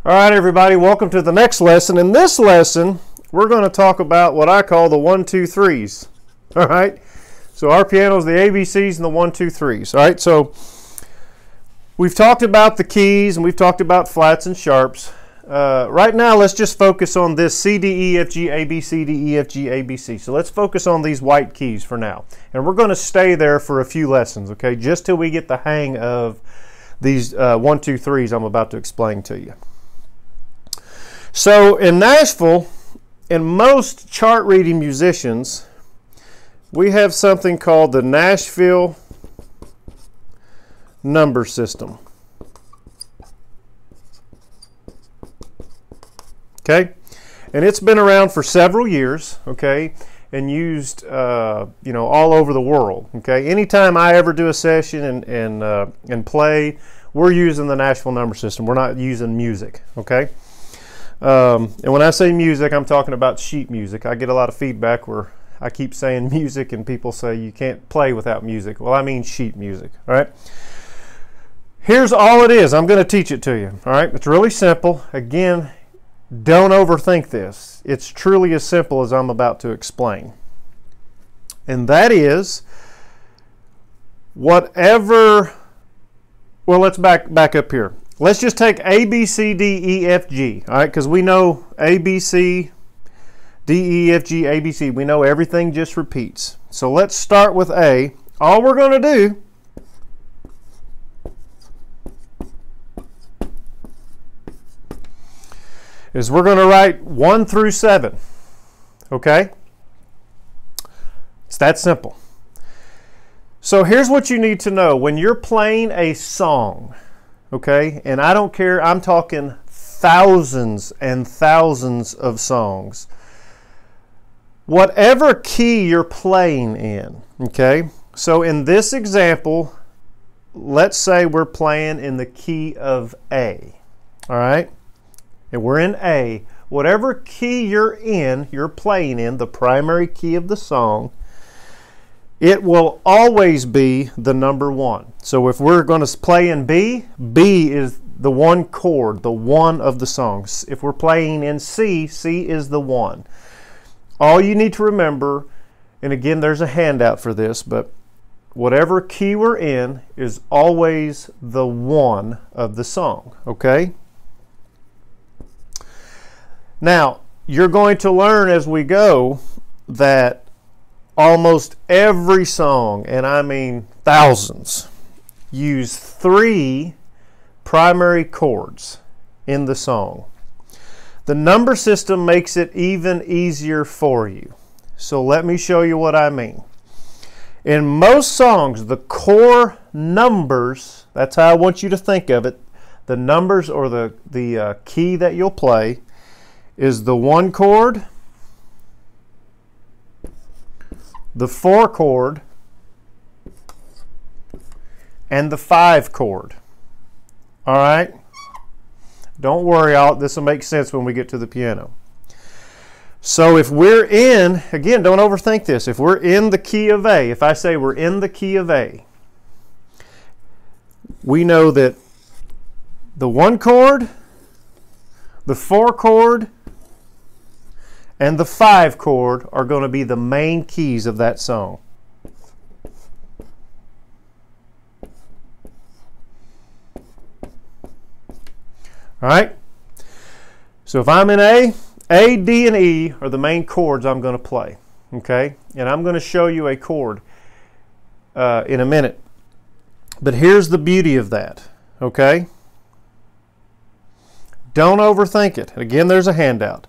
All right, everybody, welcome to the next lesson. In this lesson, we're going to talk about what I call the 1, 2, 3s. All right, so our piano is the ABCs and the 1, 2, 3s. All right, so we've talked about the keys and we've talked about flats and sharps. Right now, let's just focus on this C, D, E, F, G, A, B, C, D, E, F, G, A, B, C. So let's focus on these white keys for now. And we're going to stay there for a few lessons, okay, just till we get the hang of these 1, 2, 3s I'm about to explain to you. So in Nashville, in most chart reading musicians, we have something called the Nashville number system. Okay, and it's been around for several years, okay, and used all over the world. Okay, anytime I ever do a session and play, we're using the Nashville number system. We're not using music. Okay. And when I say music, I'm talking about sheet music. I get a lot of feedback where I keep saying music and people say you can't play without music. Well, I mean sheet music, all right? Here's all it is. I'm going to teach it to you, all right? It's really simple. Again, don't overthink this. It's truly as simple as I'm about to explain. And that is whatever, well, let's back up here. Let's just take A, B, C, D, E, F, G, all right, because we know A, B, C, D, E, F, G, A, B, C. We know everything just repeats. So let's start with A. All we're going to do is we're going to write 1 through 7, okay? It's that simple. So here's what you need to know. When you're playing a song, okay, and I don't care, I'm talking thousands and thousands of songs. Whatever key you're playing in, okay, so in this example, let's say we're playing in the key of A, all right, and we're in A. Whatever key you're playing in, the primary key of the song, it will always be the number 1. So if we're going to play in B, B is the 1 chord, the 1 of the song. If we're playing in C, C is the 1. All you need to remember, and again, there's a handout for this, but whatever key we're in is always the 1 of the song, okay? Now, you're going to learn as we go that almost every song, and I mean thousands, use 3 primary chords in the song. The number system makes it even easier for you. So let me show you what I mean. In most songs, the core numbers, that's how I want you to think of it, the numbers or the key that you'll play is the 1 chord, the 4 chord, and the 5 chord. All right? Don't worry, this will make sense when we get to the piano. So if we're in, again, don't overthink this. If we're in the key of A, if I say we're in the key of A, we know that the 1 chord, the 4 chord, and the 5 chord are going to be the main keys of that song. All right? So if I'm in A, D, and E are the main chords I'm going to play. Okay? And I'm going to show you a chord in a minute. But here's the beauty of that. Okay? Don't overthink it. Again, there's a handout.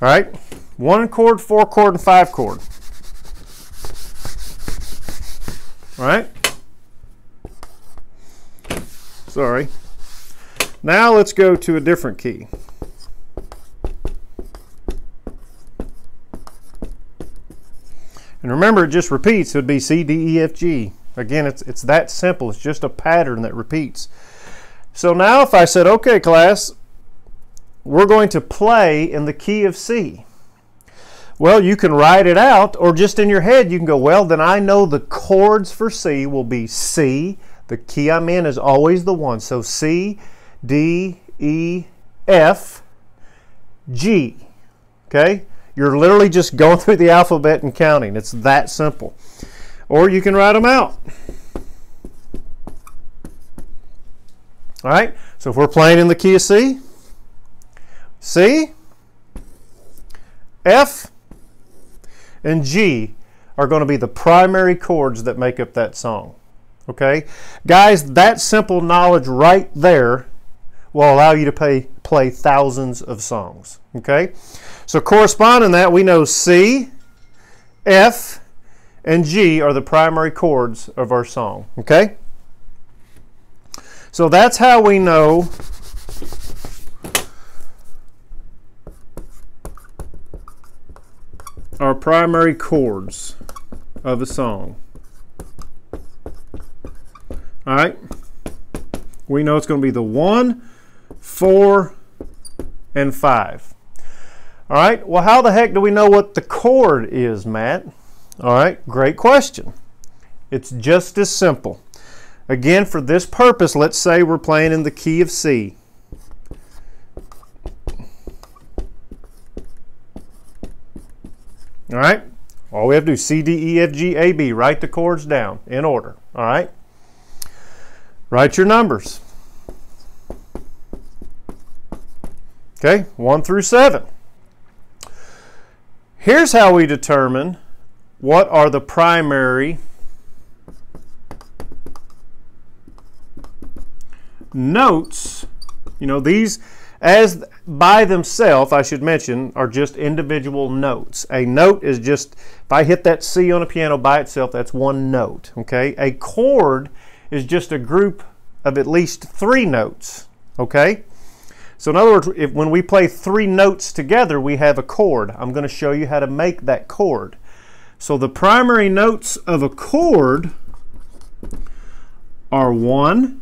All right, 1 chord, 4 chord, and 5 chord. All right. Sorry. Now let's go to a different key. And remember, it just repeats. It would be C, D, E, F, G. Again, it's that simple. It's just a pattern that repeats. So now if I said, okay, class, we're going to play in the key of C. Well, you can write it out, or just in your head you can go, well, then I know the chords for C will be C. The key I'm in is always the 1. So C, D, E, F, G. Okay? You're literally just going through the alphabet and counting. It's that simple. Or you can write them out. All right? So if we're playing in the key of C, C, F, and G are going to be the primary chords that make up that song. Okay? Guys, that simple knowledge right there will allow you to play thousands of songs. Okay? So corresponding to that, we know C, F, and G are the primary chords of our song. Okay? So that's how we know our primary chords of a song. All right? We know it's going to be the 1, 4, and 5. All right? Well, how the heck do we know what the chord is, Matt? All right? Great question. It's just as simple. Again, for this purpose, let's say we're playing in the key of C. All right? All we have to do is C, D, E, F, G, A, B. Write the chords down in order. All right? Write your numbers. Okay? 1 through 7. Here's how we determine what are the primary notes. You know, these as by themselves, I should mention, are just individual notes. A note is just, if I hit that C on a piano by itself, that's one note. Okay? A chord is just a group of at least 3 notes. Okay? So in other words, when we play 3 notes together, we have a chord. I'm going to show you how to make that chord. So the primary notes of a chord are 1,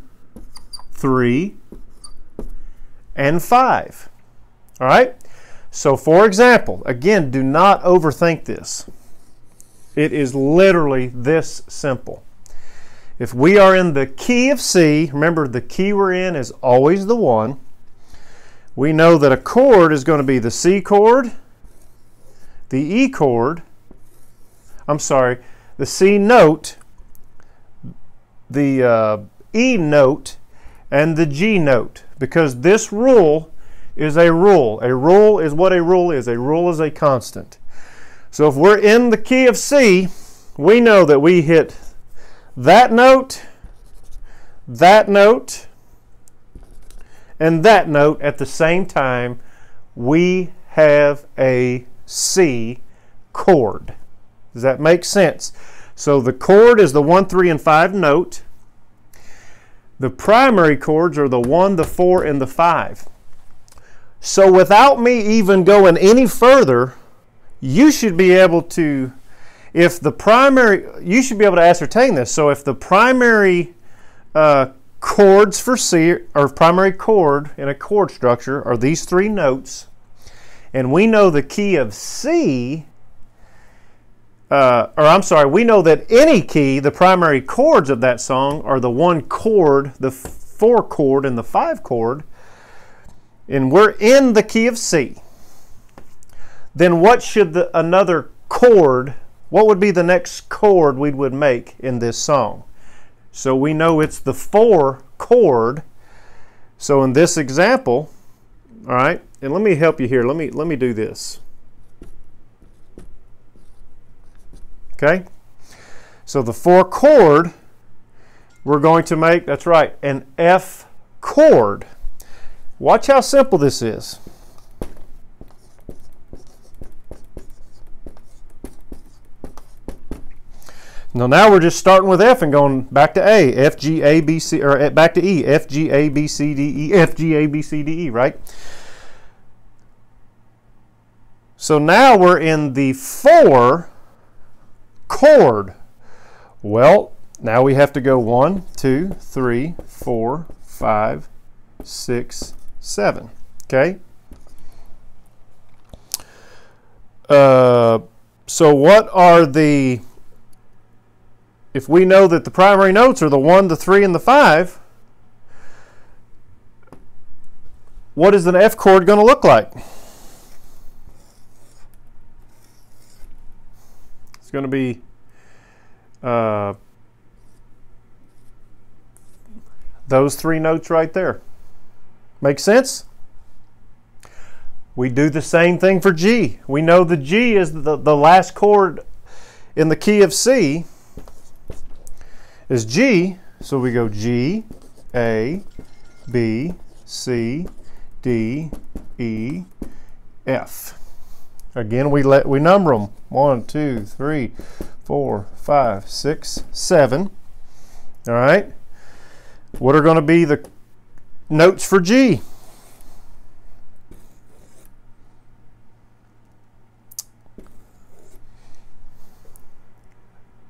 3, and 5. All right? So for example, again, do not overthink this. It is literally this simple. If we are in the key of C, remember the key we're in is always the 1. We know that a chord is going to be the C chord, the E chord, the C note, the E note, and the G note, because this rule is a rule. A rule is what a rule is. A rule is a constant. So if we're in the key of C, we know that we hit that note, and that note at the same time. We have a C chord. Does that make sense? So the chord is the 1, 3, and 5 note. The primary chords are the 1, the 4, and the 5. So without me even going any further, you should be able to, you should be able to ascertain this. So if the primary chords for C, or primary chord in a chord structure, are these 3 notes, and we know the key of C, we know that any key, the primary chords of that song are the 1 chord, the 4 chord, and the 5 chord, and we're in the key of C, then what should another chord, what would be the next chord we would make in this song? So we know it's the 4 chord. So in this example, all right, and let me help you here. Let me do this. Okay? So the 4 chord, we're going to make, that's right, an F chord. Watch how simple this is. Now we're just starting with F and going back to A, F, G, A, B, C, or back to E, F, G, A, B, C, D, E, F, G, A, B, C, D, E, right? So now we're in the 4 chord. Well, now we have to go 1, 2, 3, 4, 5, 6, 7. Okay? So what are the, if we know that the primary notes are the 1, the 3, and the 5, what is an F chord going to look like? It's going to be those three notes right there. Make sense? We do the same thing for G. We know the G is the last chord in the key of C is G. So we go G, A, B, C, D, E, F. Again, we number them. 1, 2, 3, 4, 5, 6, 7. All right. What are going to be the notes for G?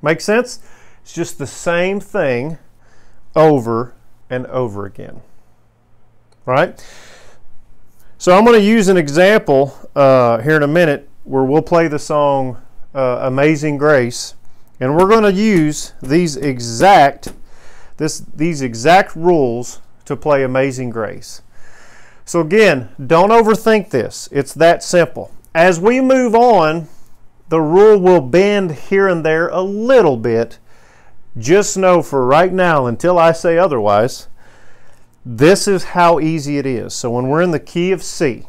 Make sense? It's just the same thing over and over again. Right? So I'm going to use an example here in a minute where we'll play the song Amazing Grace, and we're going to use these exact rules to play Amazing Grace. So again, don't overthink this. It's that simple. As we move on, the rule will bend here and there a little bit. Just know for right now, until I say otherwise, this is how easy it is. So when we're in the key of C,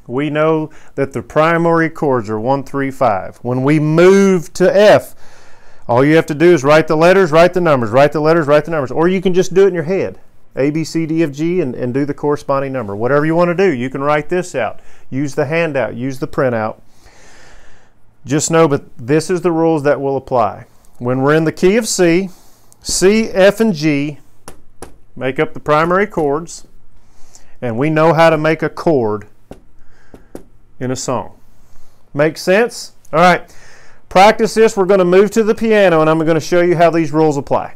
we know that the primary chords are 1, 3, 5. When we move to F, all you have to do is write the letters, write the numbers, write the letters, write the numbers. Or you can just do it in your head. A, B, C, D, F, G, and do the corresponding number. Whatever you want to do, you can write this out. Use the handout, use the printout. Just know, but this is the rules that will apply. When we're in the key of C, C, F, and G make up the primary chords, and we know how to make a chord in a song. Make sense? All right. Practice this. We're going to move to the piano, and I'm going to show you how these rules apply.